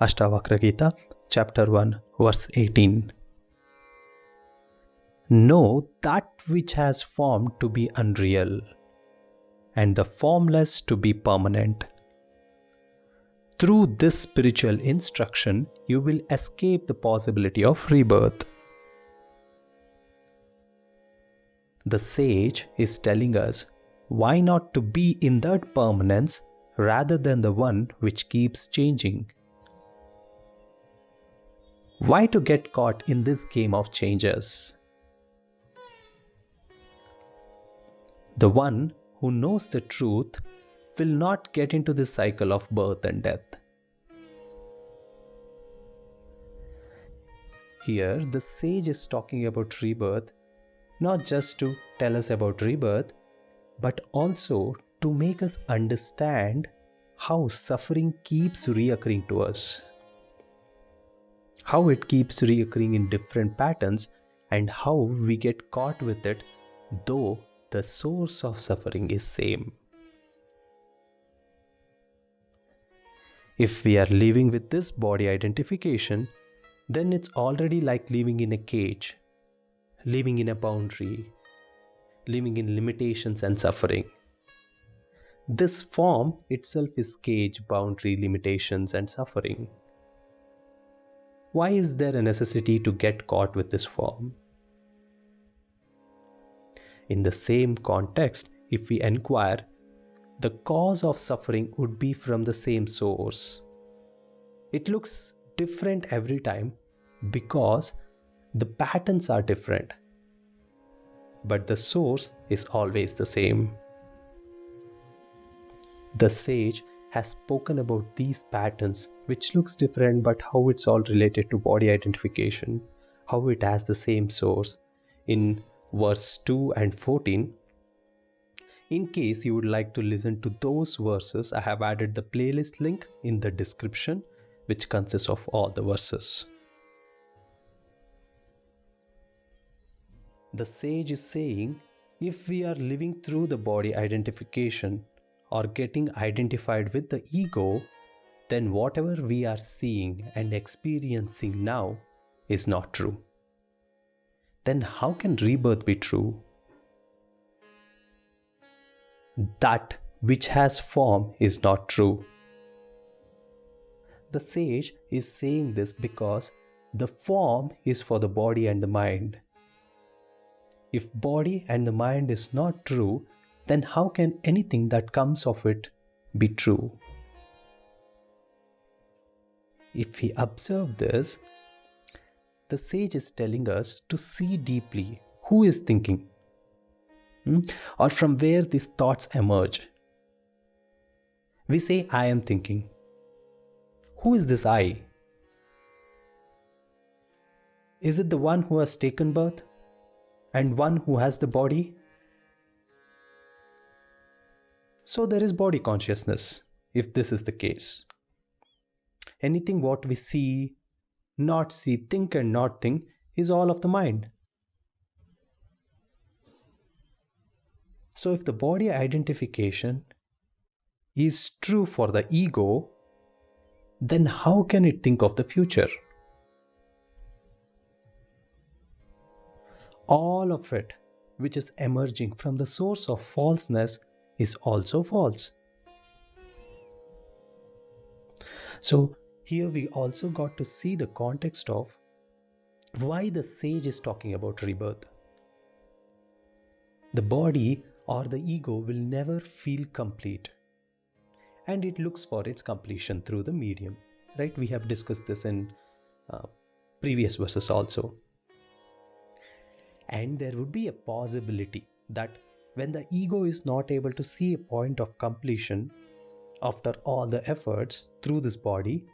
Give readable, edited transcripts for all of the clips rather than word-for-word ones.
Ashtavakra Gita, chapter 1, verse 18. Know that which has formed to be unreal, and the formless to be permanent. Through this spiritual instruction, you will escape the possibility of rebirth. The sage is telling us why not to be in that permanence rather than the one which keeps changing. Why to get caught in this game of changes? The one who knows the truth will not get into this cycle of birth and death. Here, the sage is talking about rebirth, not just to tell us about rebirth, but also to make us understand how suffering keeps reoccurring to us, how it keeps reoccurring in different patterns, and how we get caught with it, though the source of suffering is same. If we are living with this body identification, then it's already like living in a cage, living in a boundary, living in limitations and suffering. This form itself is cage, boundary, limitations and suffering. Why is there a necessity to get caught with this form? In the same context, if we inquire, the cause of suffering would be from the same source. It looks different every time because the patterns are different, but the source is always the same. The sage has spoken about these patterns which looks different, but how it's all related to body identification, how it has the same source in verse 2 and 14. In case you would like to listen to those verses, I have added the playlist link in the description, which consists of all the verses. The sage is saying, if we are living through the body identification or getting identified with the ego, then whatever we are seeing and experiencing now is not true. Then how can rebirth be true? That which has form is not true. The sage is saying this because the form is for the body and the mind. If body and the mind is not true, then how can anything that comes of it be true? If we observe this, the sage is telling us to see deeply who is thinking, or from where these thoughts emerge. We say, I am thinking. Who is this I? Is it the one who has taken birth and one who has the body? So there is body consciousness, if this is the case. Anything what we see, not see, think and not think is all of the mind. So if the body identification is true for the ego, then how can it think of the future? All of it, which is emerging from the source of falseness, is also false. So here we also got to see the context of why the sage is talking about rebirth. The body or the ego will never feel complete, and it looks for its completion through the medium. Right? We have discussed this in previous verses also. And there would be a possibility that when the ego is not able to see a point of completion after all the efforts through this body,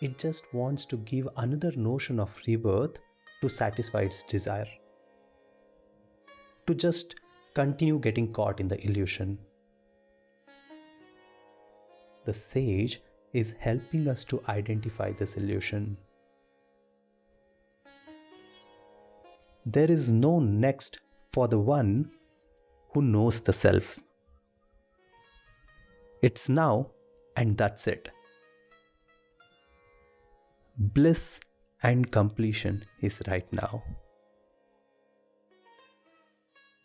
it just wants to give another notion of rebirth to satisfy its desire, to just continue getting caught in the illusion. The sage is helping us to identify this illusion. There is no next for the one who knows the self. It's now and that's it. bliss and completion is right now.